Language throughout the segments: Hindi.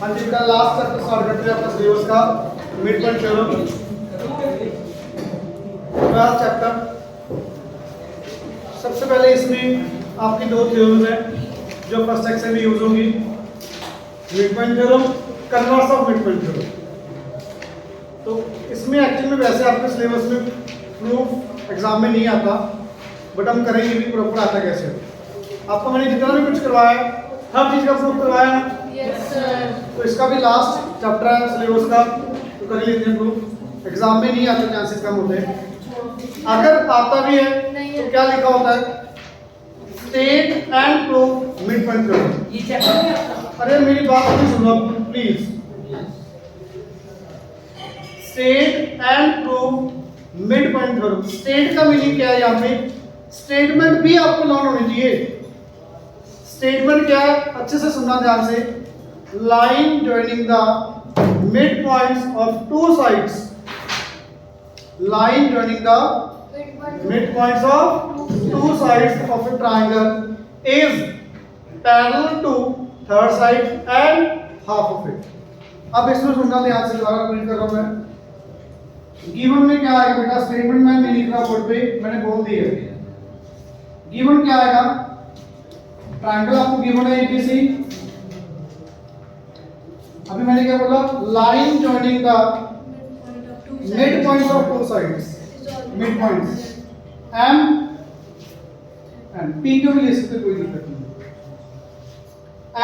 हाँ जी बेटा, लास्ट चैप्टर स्टार्ट करते हैं अपना सिलेबस का mid point theorem. Last chapter. सबसे पहले इसमें आपकी दो थ्योरम्स हैं जो फर्स्ट सेक्शन में यूज होंगी, mid point theorem, converse of mid point theorem. तो इसमें एक्चुअली में वैसे आपके सिलेबस में प्रूफ एग्जाम में नहीं आता, बट हम करेंगे भी प्रॉपर आता कैसे। आपको मैंने जितना भी कुछ करवाया हर चीज का प्रूफ करवाया है। Yes sir. तो इसका भी लास्ट चैप्टर है सिलेबस का, तो कर लेते हैं प्रूफ। एग्जाम में नहीं आते, चांसेस कम होते हैं। अगर आता भी है तो क्या लिखा होता है, state and proof mid point theorem. ये चैप्टर में आता अरे मेरी बात नहीं सुनो please. State and proof mid point theorem. State का मीनिंग क्या है, यहाँ पे स्टेटमेंट भी आपको लर्न होनी चाहिए। स्टेटमेंट क्या है, अच्छे से सुनना ध्यान से। Line joining the mid points of two sides. Line joining the mid points of two sides of a triangle is parallel to third side and half of it. अब इसमें सुनना ध्यान से, दोबारा रिपीट कर रहा हूं मैं। गिवन में क्या आएगा बेटा, स्टेटमेंट में नहीं लिख रहा बोर्ड पे, मैंने बोल दिया। गिवन क्या आएगा, ट्रायंगल आपको गिवन है एबीसी। अभी मैंने क्या बोला, line joining the mid points of two sides. Mid points M and P को भी ले सकते, कोई दिक्कत नहीं।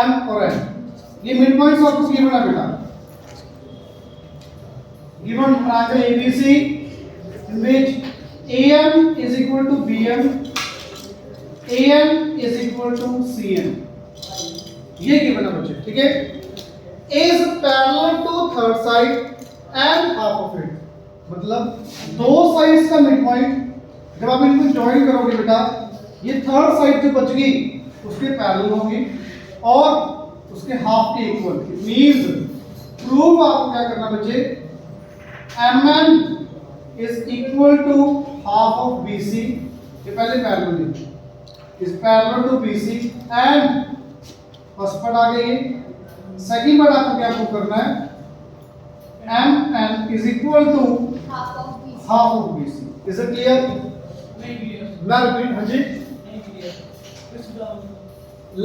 एम और एन ये मिड पॉइंट्स आपको गिवन है बेटा। Given triangle ABC in which AM is equal to BM, AN is equal to CN, ये गिवन है बच्चे, ठीक है। is parallel to third side and half of it, मतलब दो साइड्स का मिड पॉइंट जब आप इनको ज्वाइन करोगे बेटा, ये थर्ड साइड जो बच गई उसके पैरेलल होगी और उसके हाफ के इक्वल। मींस प्रूफ आपको क्या करना बच्चे, MN is equal to half of BC, ये पहले पैरेलल है, is parallel to BC and first part आ गई। सेकंड पार्ट आपको क्या प्रूव करना है, MN is equal to half of BC। Is it clear? मैं रिपीट, हाँ जी।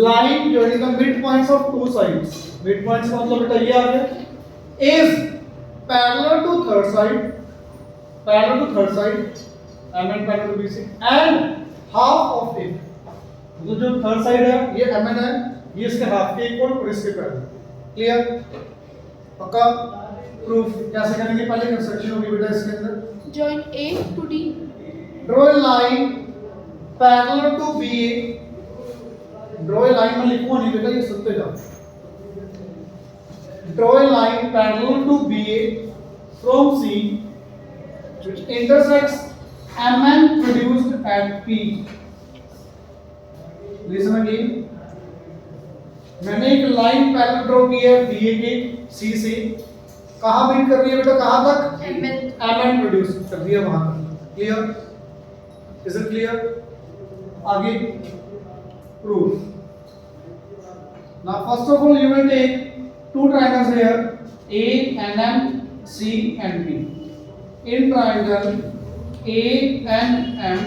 Line joining the mid points of two sides, mid points का मतलब बेटा ये आ गया, is parallel to third side, parallel to third side, MN parallel to BC and half of it, तो जो थर्ड साइड है ये MN है, ये इसके हाफ के इक्वल और इसके पैरेलल। क्लियर? पक्का? प्रूफ कैसे करेंगे, पहले कंस्ट्रक्शन होगी बेटा इसके अंदर। Join A to D। Draw a line parallel to BA। Draw a line में लिखूंगा नहीं बेटा, ये सुनते जाओ। Draw a line parallel to BA from C which intersects MN produced at P। Listen again, मैंने एक लाइन पैरेलल ड्रॉ की है BA के C से, कहां मीट कर रही है बेटा, कहां तक, MN प्रोड्यूस कर दिया वहां तक। क्लियर? Is it clear? आगे proof. Now first of all you will take two triangles here, A and M, C and P। In triangle A and M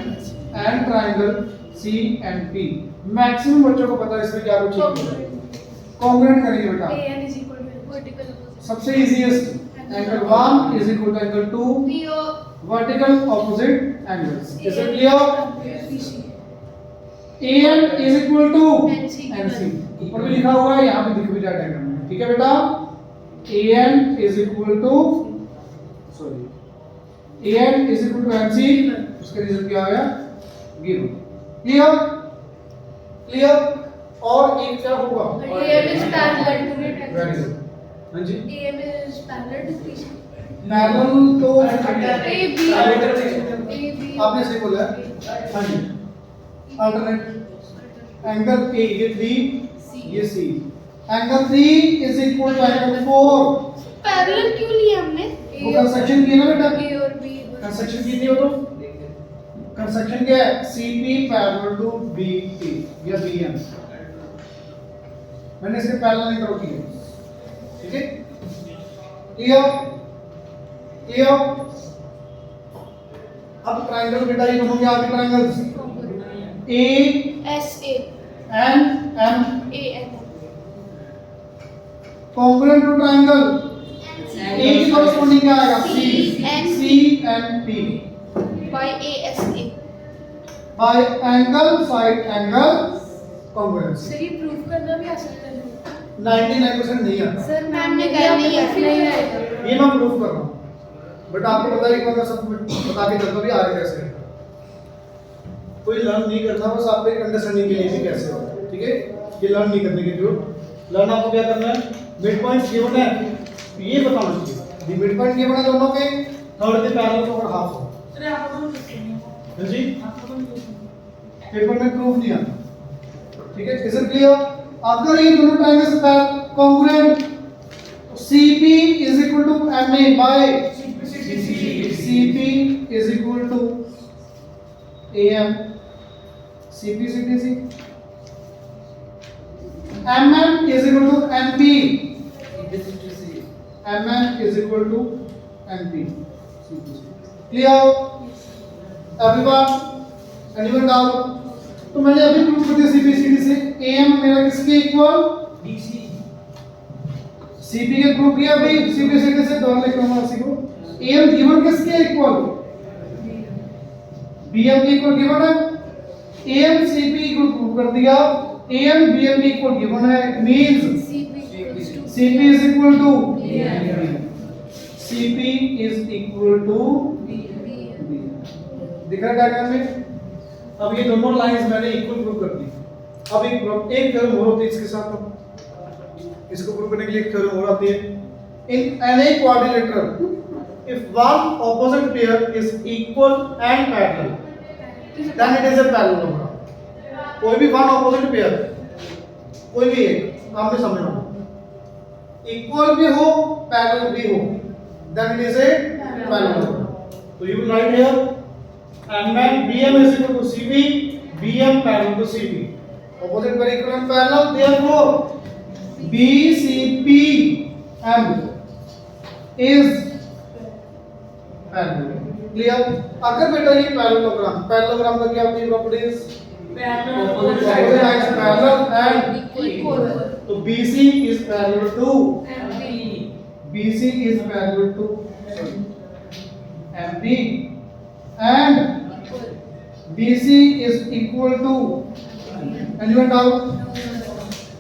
and triangle C and P, maximum बच्चों को पता है इसमें क्या कुछ कॉन्ग्रुएंट करेंगे बेटा। AN is equal to vertical opposite। सबसे easiest, angle 1 is equal to angle 2 vertical opposite angles। Is it clear? AN is equal to NC, ऊपर भी लिखा हुआ है, यहाँ पे दिख भी जाए डायग्राम में, ठीक है बेटा। AN is equal to AN is equal to NC, उसका रिजल्ट क्या आया, गिवन। क्लियर? क्लियर? और एक क्या होगा, AM is parallel to very good. हां जी, AM is parallel to BC। Parallel तो AB आपने सही बोला है, हां जी। अल्टरनेट एंगल A ये B, ये C। Angle 3 is equal to angle 4। Parallel क्यों लिया हमने? वो कंस्ट्रक्शन की ना बेटा, A और B कंस्ट्रक्शन की थी वो, तो कंस्ट्रक्शन क्या है, CP पैरेलल टू BP या BM। मैंने इसके पैरेलल नहीं ड्रॉ किया, ठीक है, क्लियर क्लियर। अब ट्रायंगल बेटा ये दोनों क्या आगे triangles A S A and M A N congruent to triangle A की कॉरस्पॉन्डिंग क्या आएगा C N C and P by A S A। By angle side angle congruency. Sir ये प्रूफ करना भी आ सकता है 99% नहीं आता, सर मैम ने कहा नहीं आएगा। ये मैं प्रूफ कर रहा हूँ, बट आपको पता है एक बार मैं सब बता के चलता भी आगे कैसे है। कोई लर्न नहीं करता, बस आपको एक अंडरस्टैंडिंग के लिए भी कैसे होगा, ठीक है। ये लर्न नहीं करने की जरूरत, लर्न आपको क्या करना है, मिड पॉइंट गिवन है ये बताना चाहिए। दी मिड पॉइंट गिवन है दोनों के, थर्ड के पैरेलल और हाफ हो जी, पेपर में प्रूफ नहीं आता, ठीक है। Is it clear? अगर ये दोनों triangles congruent CP is equal to MA by CP is equal to AM CP CTC MM is equal to MP MM is equal to MP CTC clear everyone anyone doubt? तो मैंने अभी प्रूव कर दिया CP CTC से AM मेरा किसके इक्वल DC CP के प्रूव किया अभी CP CTC से दोनों लिख लूंगा उसी को AM गिवन किसके इक्वल BM के इक्वल गिवन है AM CP को प्रूव कर दिया AM BM के इक्वल गिवन है it means CP is equal to CP is equal to दिख रहा है डायग्राम में। अब ये दोनों लाइंस मैंने इक्वल प्रूव कर दी। अब एक थ्योरम और होती है इसके साथ, इसको प्रूव करने के लिए एक थ्योरम और आती है in any quadrilateral if one opposite pair is equal and parallel then it is a parallelogram. कोई भी वन ऑपोजिट पेयर कोई भी एक आमने सामने वाला इक्वल भी हो पैरेलल भी हो then it is a parallelogram. तो you will write here MN BM is equal to CP BM parallel to CP opposite per equal and parallel therefore BCP M is parallel clear। अगर बेटा ये पैरेललोग्राम का क्या होती है properties opposite sides parallel and equal तो BC is parallel to BC is parallel to MP and BC is equal to anyone doubt?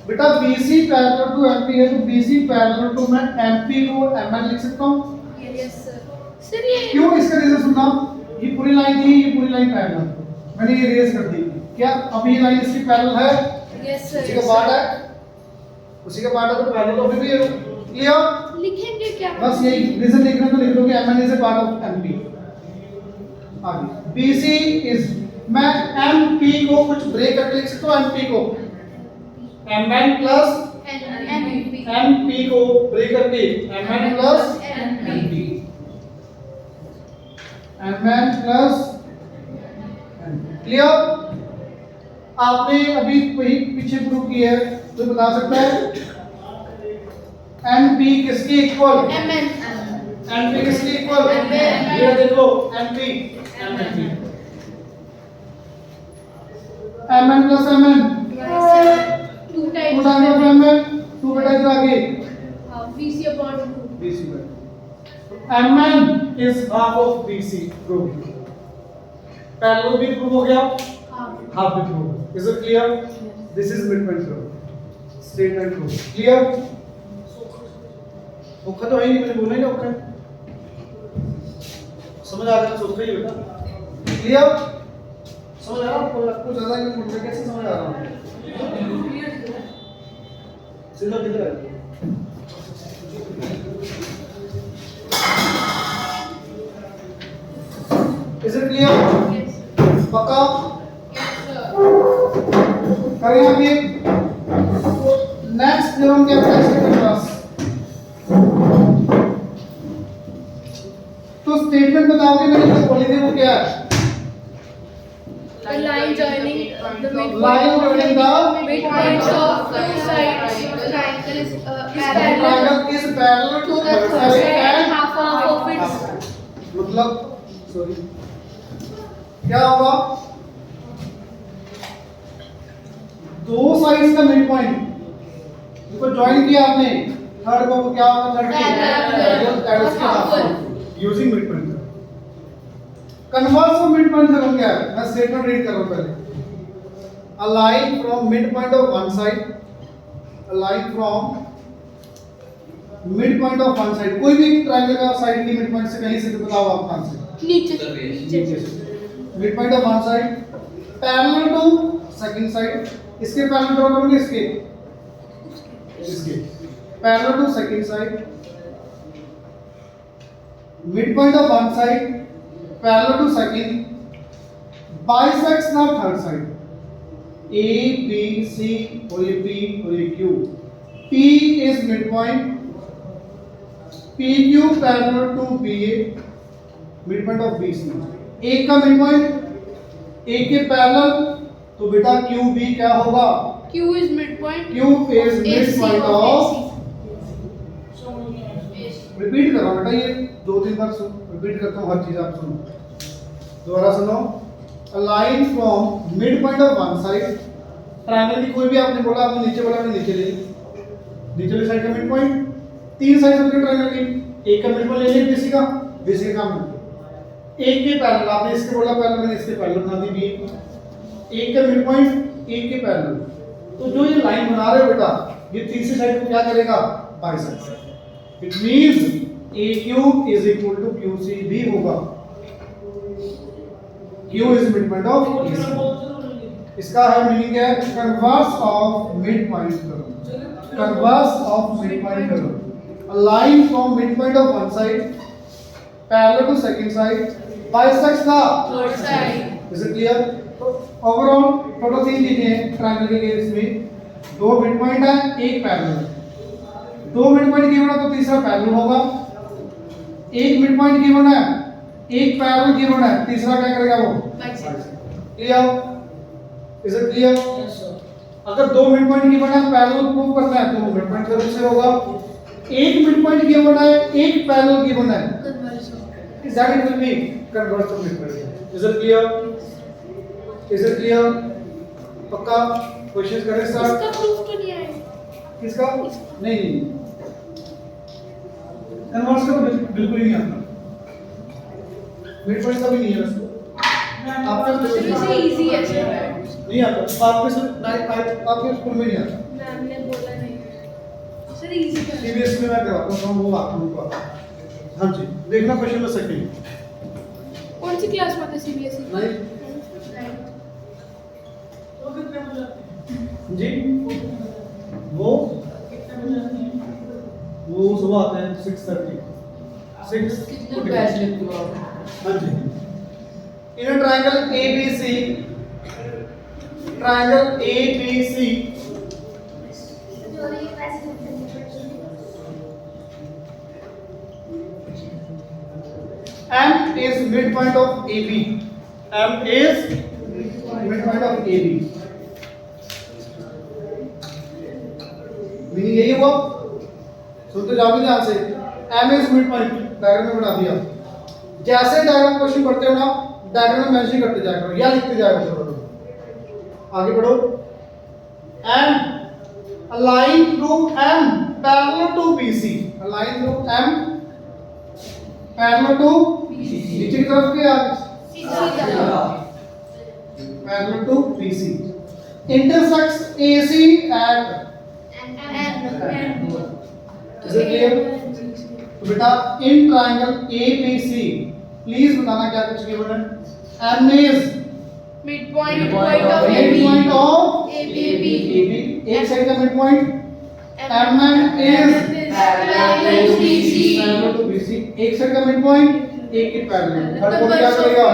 बेटा BC पैरेलल टू MP है तो BC पैरेलल टू मैं MP को MN लिख सकता हूँ। Yes sir. सर ये क्यों? इसका रीजन सुनना, ये पूरी लाइन थी, ये पूरी लाइन पैरेलल मैंने ये रेज कर दी। क्या अब ये लाइन इसकी पैरेलल है? Yes sir. उसी का पार्ट है, उसी का पार्ट है तो पैरेलल तो भी क्लियर। लिखेंगे क्या? बस यही रीजन लिखना तो लिख दोगे MN is a part of MP। आगे BC इज मैं MP को कुछ ब्रेक करके लिख सकता हूँ MP को MN प्लस MP को ब्रेक करके MN plus MP MN plus clear. आपने अभी वही पीछे प्रूव किया है तो बता सकता है NP किसके इक्वल MN NP किसके इक्वल MN। ये देखो NP MN plus MN to 2 times times of MN 2 बेटा इधर आगे BC upon 2 BC MN is half of BC proof parallel भी प्रूव हो गया हाफ भी prove is it clear. This is midpoint proof statement proof clear. ओखा तो है नहीं, मैंने बोला ही ना ओखा समझ आ रहा है सोखा ही बेटा क्लियर समझ आ रहा है आपको ज्यादा कि मुझे कैसे समझ आ रहा है सीधा किधर है इज इट क्लियर पक्का करें अभी नेक्स्ट थ्योरम क्या है इसके पास तो स्टेटमेंट बताओगे मैंने जो बोली थी वो क्या है The line joining the line joining the midpoints of two sides of triangle triangle is triangle is parallel to to the third third side side and and half of its मतलब सॉरी क्या होगा दो साइड्स का मिड पॉइंट इसको ज्वाइन किया आपने थर्ड को क्या होगा थर्ड के half using mid point converse of mid point theorem क्या है मैं स्टेटमेंट रीड कर रहा हूं पहले a line from midpoint of one side a line from midpoint of one side कोई भी ट्रायंगल का साइड की मिडपॉइंट से कहीं से भी बताओ आप कहां से नीचे से midpoint of one side parallel to second side इसके पैरेलल ड्रॉ करोगे इसके parallel to second side midpoint of one side parallel to second bisects the third side A, B, C और ये P और ये Q. P is midpoint. PQ parallel to BA, midpoint of BC. A का midpoint A के parallel तो बेटा QB क्या होगा? Q is midpoint Q is midpoint of repeat कर रहा हूँ बेटा ये दो तीन बार रिपीट करता हूँ हर चीज आप सुनो दोबारा सुनो a line from midpoint of one side triangle की कोई भी आपने बोला आपने नीचे बोला आपने नीचे ले नीचे वाली साइड का मिड पॉइंट तीन साइड होती है ट्रायंगल की एक का मिड पॉइंट ले लिया बीसी का काम है एक के पैरेलल आपने इसके बोला पैरेलल मैंने इसके पैरेलल बना दी बी एक का मिड पॉइंट एक के पैरेलल तो जो ये लाइन बना रहे हो बेटा ये तीसरी साइड को क्या करेगा bisect it means AQ is equal to QC भी होगा Q is midpoint of AC इसका है मीनिंग क्या है कन्वर्स ऑफ मिड पॉइंट करो कन्वर्स ऑफ मिड पॉइंट करो a line from midpoint of one side parallel to second side bisects the third side is it clear overall total तीन चीजें हैं ट्रायंगल के केस में दो मिड पॉइंट है एक पैरेलल दो मिड पॉइंट गिवन है तो तीसरा पैरेलल होगा एक मिड पॉइंट गिवन है एक पैरेलल गिवन है तीसरा क्या करेगा वो क्लियर इज इट क्लियर अगर दो मिड पॉइंट गिवन है पैरेलल प्रूव करना है तो वो मिड पॉइंट थ्योरम से होगा एक मिड पॉइंट गिवन है एक पैरेलल गिवन है that it will be converse to mid point is it clear पक्का क्वेश्चंस करें सर इसका प्रूफ तो नहीं है किसका नहीं कन्वर्स का तो बिल्कुल ही नहीं आता मिड पॉइंट का भी नहीं है उसको आपका वैसे इजी है सर नहीं आता आपके स्कूल में नहीं आता मैम ने बोला नहीं सर इजी है सीबीएसई में मैं कराता हूं वो आपको हां जी देखना क्वेश्चन में सेकंड कौन सी क्लास में था सीबीएसई नहीं जी वो सुबह आते हैं 6:30 कितने बैच लेते हो आप? हाँ जी इन a triangle ABC M is midpoint of AB M is midpoint of AB meaning यही हुआ सुनते जाओगे ध्यान से M is midpoint डायग्राम में बना दिया जैसे डायग्राम क्वेश्चन पढ़ते हो ना डायग्राम में मेंशन करते जाया करो या लिखते जाया करो आगे बढ़ो M a line through M parallel to BC a line through M parallel to नीचे की तरफ के सीधा parallel to BC intersects AC at is it clear तो बेटा इन ट्रायंगल ABC प्लीज बताना क्या कुछ गिवन है M is midpoint Midpoint of of AB midpoint of AB एक साइड का midpoint M is parallel to BC parallel to BC एक साइड का midpoint एक के पैरेलल थर्ड को क्या करेगा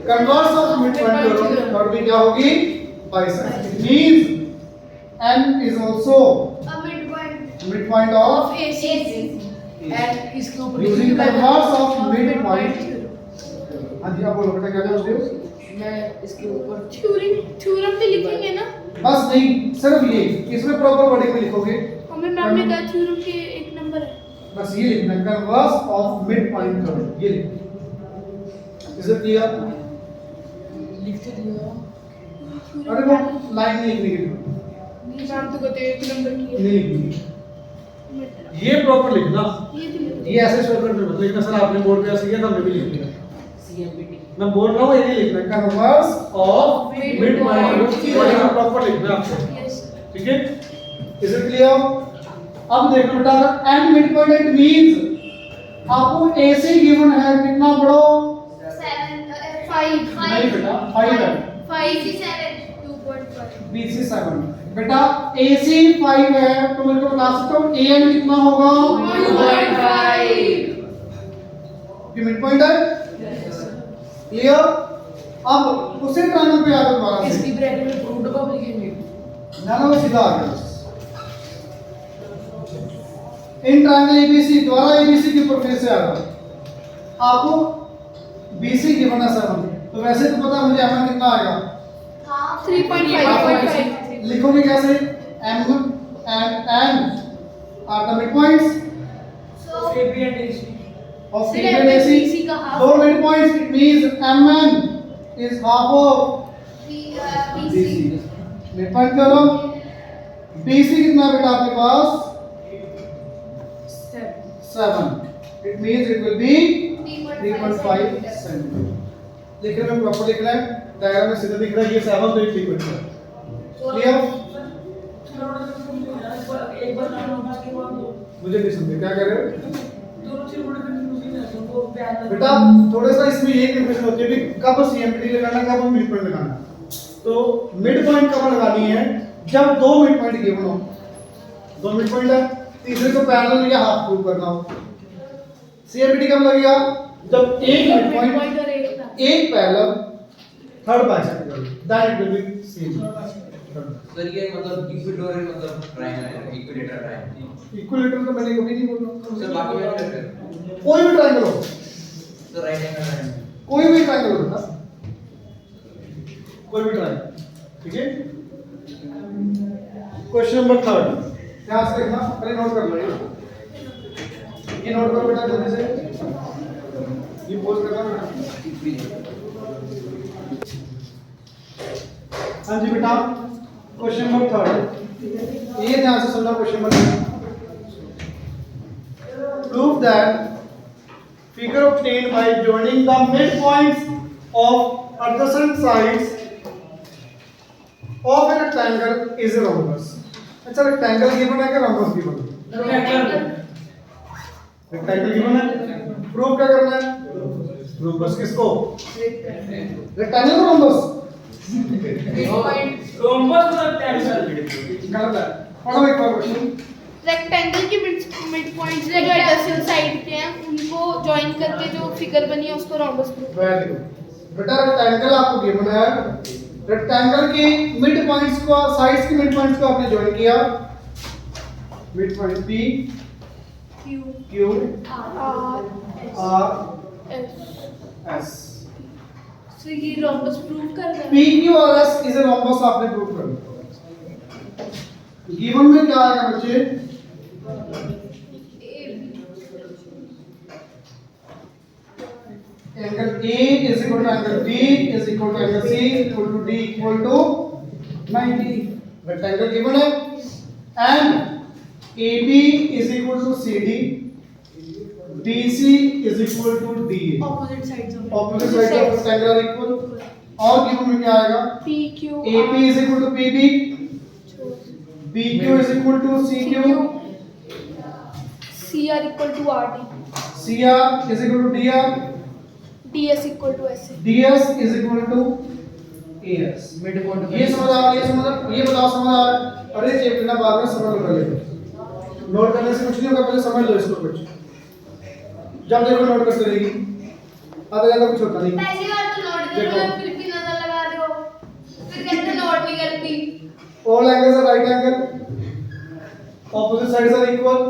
कन्वर्स ऑफ midpoint करो थर्ड भी क्या होगी bisect means M is also a midpoint midpoint of of AC And इसके ऊपर using लिखिए converse of midpoint हाँ जी आप बोलो बेटा क्या बोल रहे हो मैं इसके ऊपर थ्योरम भी लिखेंगे ना बस नहीं, सिर्फ ये इसमें प्रॉपर वर्डिंग में लिखोगे। हमें मैम ने कहा थ्योरम के एक नंबर है। बस ये लिखना है, converse of mid point theorem, ये लिखना। Is it clear? लिखते दिया अरे वो लाइन नहीं लिखनी है, मैम तो कहते हैं एक नंबर की है। नहीं लिखनी है। ये प्रॉपर लिखना, ये तो लिख ये ऐसे शॉर्टकट में मत लिखना। सर आपने बोर्ड पे ऐसे किया था, मैं भी लिख लिया। सीएमपीटी मैं बोल रहा हूँ ये लिखना, converse of mid point theorem, proper लिखना है आपको, यस ठीक है? Is it clear? अब देखो बेटा, and mid point it means आपको ए से गिवन है कितना पढ़ो? 5 नहीं बेटा, 5 है, 5 7 2.5 बी से 7 बेटा। ए से 5 है तो मेरे को बता सकते हो ए एन कितना होगा? 2.5 ये मिड पॉइंट है, क्लियर? अब उसी ट्रायंगल पे आ जाओ दोबारा से, इसकी ब्रैकेट में रूट कब लिखेंगे? ना वो सीधा आ गया। इन ट्रायंगल एबीसी द्वारा एबीसी के ऊपर फिर से आ रहा आपको बीसी गिवन है 7, तो वैसे तो पता है मुझे एमएन कितना आएगा? 3.5 लिखोगे कैसे? M and N are the mid points AB and AC of Sir, A and AC. AC का half दो mid points, it means MN is half of BC. Mid point करो, बीसी कितना बेटा आपके पास? 7, it means it will be 3.5 cm। लिखने में प्रॉपर लिखना है, डायग्राम में सीधा दिख रहा है ये 7 तो ये 3.5। क्लियर? एक बार नंबर के बाद मुझे नहीं समझे क्या कह रहे हो दोनों चीज बड़े कंफ्यूजन है तुमको बयान बेटा? थोड़ा सा इसमें ये कंफ्यूजन होती है कि कब सीएमपीटी लगाना है, कब मिड पॉइंट लगाना है। तो मिड पॉइंट कब लगानी है? जब दो मिड पॉइंट गिवन हो, दो मिड पॉइंट है, तीसरे को पैरेलल या हाफ प्रूव करना हो। सीएमपीटी कब लगेगा? जब एक मिड पॉइंट और एक एक पैरेलल थर्ड बाइसेक्ट करो, that it will B same. Sir ये मतलब इक्विटोरियल मतलब ट्रायंगल है, इक्विलेटरल ट्रायंगल। इक्विलेटरल तो मैंने कभी नहीं बोला। सर बाकी में फिर कोई भी ट्रायंगल हो, सर राइट एंगल ट्रायंगल, कोई भी ट्रायंगल हो बेटा, कोई भी ट्रायंगल, ठीक है? क्वेश्चन नंबर 3 ध्यान से देखना, पहले नोट कर लो ये नोट करो बेटा जल्दी से, ये पोज करना बेटा। हाँ जी बेटा, क्वेश्चन नंबर 3 ये ध्यान से सुनना। Question number prove that figure obtained by joining the midpoints of adjacent sides of a rectangle is a rhombus। अच्छा रेक्टेंगल गिवन है कि रोम्बस गिवन है? रेक्टेंगल गिवन है, प्रूव क्या करना है? रोम्बस किसको? रेक्टेंगल को रोम्बस? रोम्बस और रेक्टेंगल गलत है, पढ़ो एक बार क्वेश्चन। रेक्टेंगल के मिड पॉइंट्स जो एडजेसेंट साइड पे हैं उनको जॉइन करके जो फिगर बनी है उसको रोम्बस प्रूव। वेरी गुड बेटा, रेक्टेंगल आपको गिवन है, रेक्टेंगल के मिड पॉइंट्स को, साइड्स के मिड पॉइंट्स को आपने जॉइन किया, mid point P Q R S। सो ये रोम्बस प्रूव कर रहा है। P Q और S इज ए रोम्बस, आपने प्रूव कर दिया। गिवन में क्या आएगा बच्चे? Angle A is equal to angle B is equal to angle C equal to D equal to 90। Rectangle given है and AB is equal to CD, BC is equal to DA। Opposite sides of opposite sides of rectangle are equal. और गिवन में क्या आएगा? PQ AP is equal to PB, BQ is equal to CQ, CR equal to RD, CR is equal to DR, DS equal to SA। DS is equal to AS। Mid point ये समझ आ रहा है? ये समझ, ये बताओ समझ आ रहा है? अरे चेप ना बाद में समझ लो, पहले नोट करने से कुछ नहीं होगा, पहले समझ लो इसको कुछ, जब देखो नोट करते रहेगी, आधा ज्यादा कुछ होता नहीं। पहली बार तो नोट कर लो, फिर भी नजर लगा रहे हो, फिर कहते नोट नहीं करती। All angles are right angle, opposite sides are equal,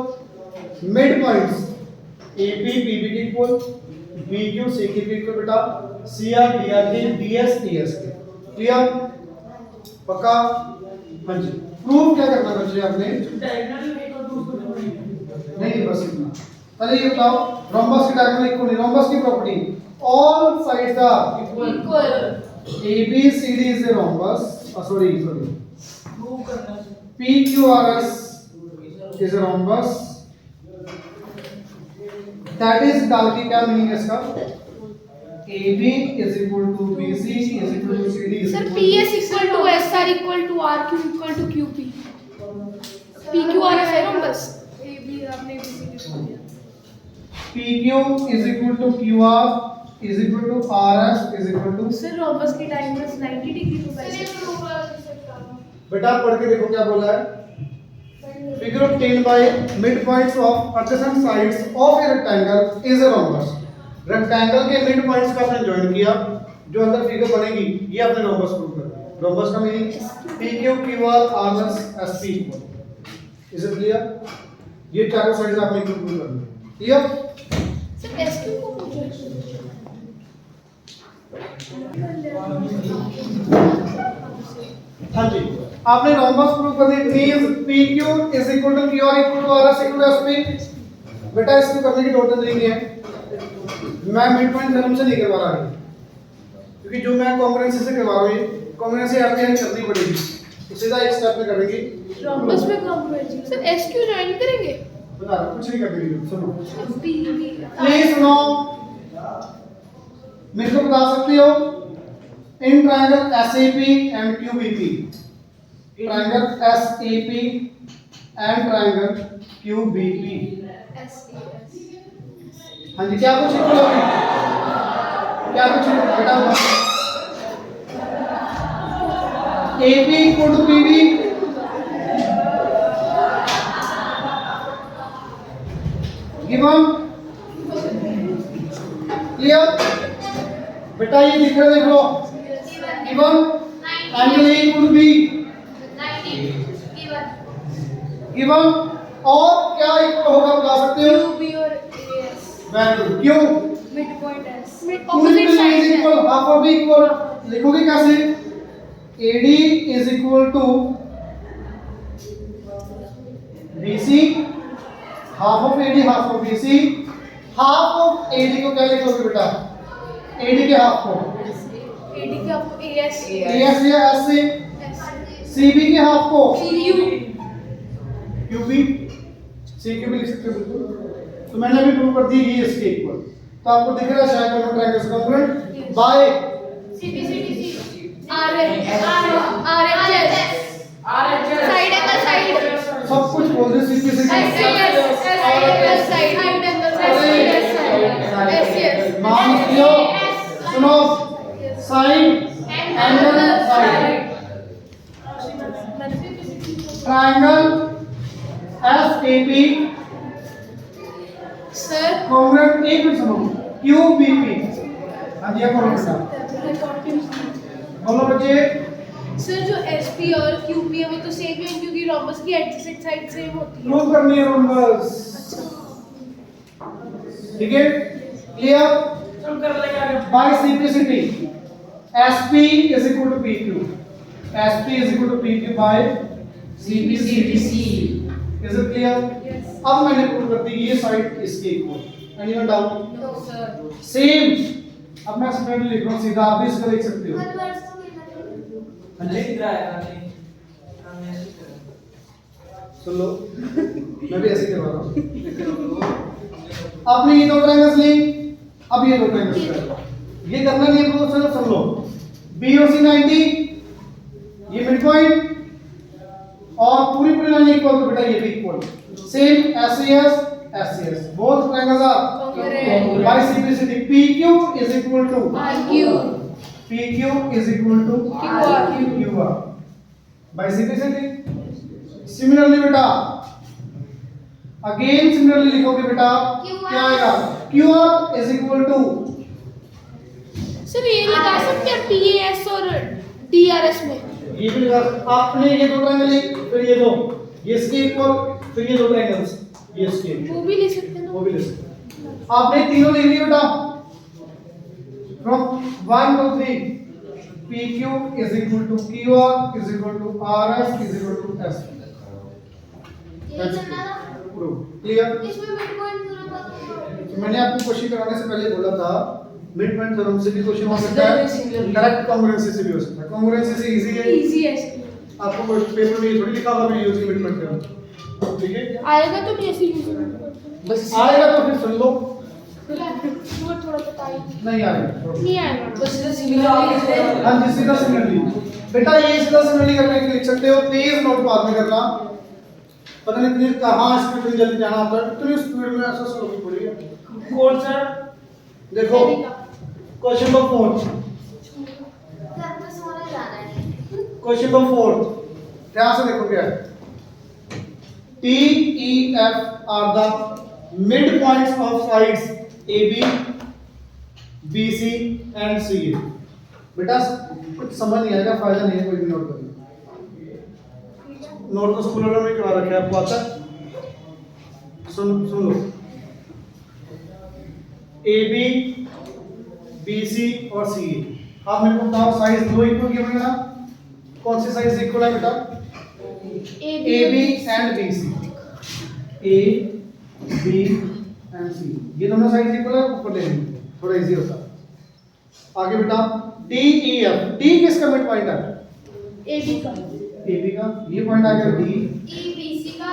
mid points AP PB के equal, BQ CQ के equal बेटा, CR DR के DS AS के, क्लियर? पक्का? हाँ जी, प्रूव क्या करना बच्चे आपने? डायगोनल एक और दूसरे को नहीं बस इतना। पहले ये बताओ रोम्बस की डायगोनल इक्वल नहीं, रोम्बस की property all sides are equal ABCD is a rhombus. Sorry. प्रूव करना है PQRS is a rhombus. That is डाल के क्या मीनिंग है इसका? AB is equal to BC is equal to CD is sir equal PS equal to SR equal to RQ equal to QP PQRS है ना बस AB आपने ABC लिख दिया PQ is equal to QR is equal to RS is equal to sir rhombus की डायगोनल 90 डिग्री को बेटा पढ़ के देखो क्या बोला है figure obtained by midpoints of adjacent sides of a rectangle is a rhombus rectangle के midpoints का आपने ज्वाइन किया जो अंदर फिगर बनेगी ये आपने rhombus प्रूव कर दिया rhombus का meaning PQ QR RS SP is it clear ये चारों साइड्स आपने प्रूव कर दिया क्लियर सर SQ को पूछो हाँ जी आपने रोम्बस प्रूव करनी please PQ is equal to QR equal to RS equal to SP बेटा इसको करने की टोटल तरीके हैं मैं मिड पॉइंट थ्योरम से नहीं करवा रहा हूं क्योंकि जो मैं कॉन्ग्रुएंसी से करवा रहा हूं कॉन्ग्रुएंसी आपको यहाँ करनी पड़ेगी तो सीधा एक स्टेप में करेंगे रोम्बस में कॉन्ग्रुएंसी सर SQ ज्वाइन करेंगे बता रहा हूं, कुछ नहीं करने की सुनो B प्लीज सुनो मेरे को बता सकते हो in triangle SAP and QBP triangle SAP and triangle QBP हाँ जी क्या कुछ इक्वल होगी क्या कुछ बेटा AP equal to PB given clear बेटा ये दिख रहा है देख लो given angle A equal to B given और क्या इक्वल होगा बता सकते हो QB और AS वेरी गुड क्यों mid point S opposite side equal half of equal लिखोगे कैसे AD is equal to BC half of AD half of BC half of AD को क्या लिखोगे बेटा AD के हाफ को AD के आपको AS AS या S से CB के हाफ को QB QB CQ भी लिख सकते हो बिल्कुल तो मैंने अभी प्रूव कर दी ये इसके इक्वल तो आपको दिख रहा है शायद दोनों triangles congruent by side angle side सब कुछ बोल दे CP से मान लियो सुनो sign angle side triangle SAP sir congruent एक मिनट सुनो QBP हाँ जी आप बोलो बेटा बोलो बच्चे सर जो SP और QP है वो तो सेम ही है क्योंकि रोम्बस की एडजेसेंट साइड सेम होती है प्रूव करनी है रोम्बस ठीक है क्लियर चल कर लेगा आगे by simplicity SP is equal to PQ SP is equal to PQ by CPC is it clear अब मैंने प्रूव कर दी ये साइड इसके equal anyone doubt no sir same अब मैं स्टूडेंट लिख रहा हूं सीधा आप भी इसको लिख सकते हो लिख रहा है हमने ऐसे करा सुन लो मैं भी ऐसे ही करवा रहा हूं आपने ये दो ट्रायंगल्स ली अब ये दो ट्रायंगल्स कर ये करना नहीं है तो चलो सुन लो B और C 90 ये मिड पॉइंट और पूरी लाइन इक्वल तो बेटा ये भी equal same SAS both triangles are Congruent. by simplicity PQ is equal to RQ PQ is equal to QR by simplicity similarly बेटा again similarly लिखोगे बेटा क्या आएगा QR is equal to sir ये लगा सकते हैं PAS और DRS में ये भी लगा आपने ये दो ट्रायंगल फिर ये दो ये इसके इक्वल फिर ये दो ट्रायंगल्स ये इसके वो भी ले सकते हैं वो ना भी ले सकते हैं आपने तीनों ले लिए बेटा from 1 to 3 PQ is equal to QR is equal to RS is equal to S. Clear? इसमें मिड पॉइंट थ्योरम तो मैंने आपको क्वेश्चन कराने से पहले बोला था मिड पॉइंट थ्योरम से भी क्वेश्चन हो सकता है, डायरेक्ट कॉन्ग्रुएंसी से भी हो सकता है। कॉन्ग्रुएंसी से इजी है, इजी है आपको कोई पेपर में ये थोड़ी लिखा होगा मैं यूज मिड पॉइंट थ्योरम, ठीक है? आएगा तो भी ऐसे यूज बस आएगा तो फिर सुन लो, थोड़ा बताइए नहीं आएगा नहीं आएगा बस सीधा सिमिलर आगे हाँ जी, सीधा सिमिलरली बेटा ये सीधा सिमिलरली करने के लिए लिख सकते हो, तेज नोट बाद में करना, पता नहीं इतनी कहाँ स्पीड में जल्दी जाना होता है, इतनी स्पीड में ऐसा स्लोली पड़ी है। कौन सर? देखो क्वेश्चन नंबर 4, क्वेश्चन नंबर 4 ध्यान से देखो क्या है, T E F are the midpoints of sides AB BC and CA। बेटा कुछ समझ नहीं आएगा, फायदा नहीं है, कोई भी नोट कर लो, नोट तो स्कूल वालों ने करा रखा है, आपको आता है? सुन लो, AB BC और CA, आप मेरे को बताओ साइज दो इक्वल गिवन है ना, कौन सी साइज इक्वल है बेटा? AB and BC, A B and C, ये दोनों साइड इक्वल है, ऊपर ले लेंगे थोड़ा इजी होता है। आगे बेटा D E F, D किसका मिड पॉइंट है? एबी का AB का, ये पॉइंट आ गया D, ईबीसी का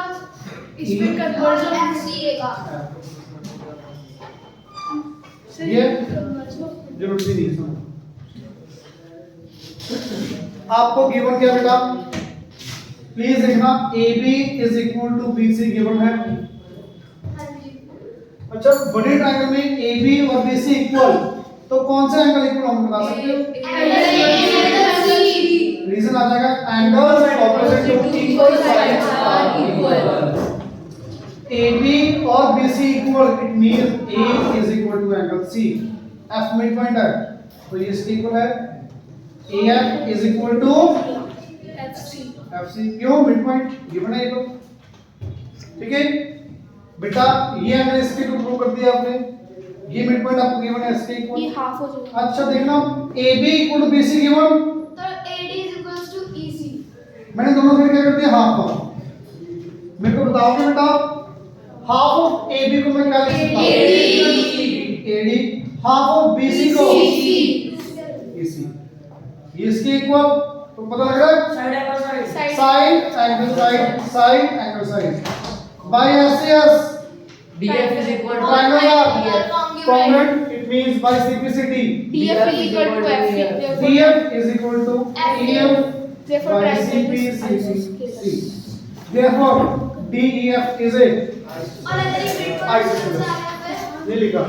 इसमें कन्वर्जन एफसीए का ये जरूरत ही नहीं है समझ। आपको गिवन क्या बेटा, प्लीज देखना, AB is equal to BC given है। अच्छा बड़े ट्रायंगल में AB और BC इक्वल, तो कौन सा एंगल इक्वल हम बता सकते हो? रीजन आ जाएगा angles opposite to equal sides are equal. AB और BC equal, it means A is equal to angle C। F mid point है तो ये इसके इक्वल है, AF is equal to FC, क्यों? मिड पॉइंट गिवन है ये तो, ठीक है बेटा? ये एंगल इसके को प्रूव कर दिया आपने, ये मिड पॉइंट आपको गिवन है इसके इक्वल। ये हाफ हो जाएगा। अच्छा देखना AB equal to BC given, तो AD is equals to EC। मैंने दोनों साइड क्या कर दिया हाफ हाफ। मेरे को बताओगे बेटा हाफ ऑफ AB को मैं क्या लिख सकता हूं? AD हाफ ऑफ BC को EC, ये इसके इक्वल, तो पता लग रहा है side angle side side angle side angle side by SAS DF is equal to triangle are congruent। congruent, it means by CPCT DF is equal to FC। DF is equal to EF Therefore by triangle is CPCT, therefore DEF is a isosceles। ये लिखा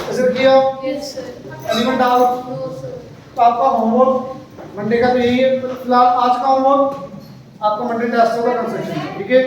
ऐसे किया, Yes sir। Anyone doubt? तो आपका होमवर्क मंडे का तो यही है, फिलहाल आज का होमवर्क आपको मंडे टेस्ट होगा कंस्ट्रक्शन, ठीक है?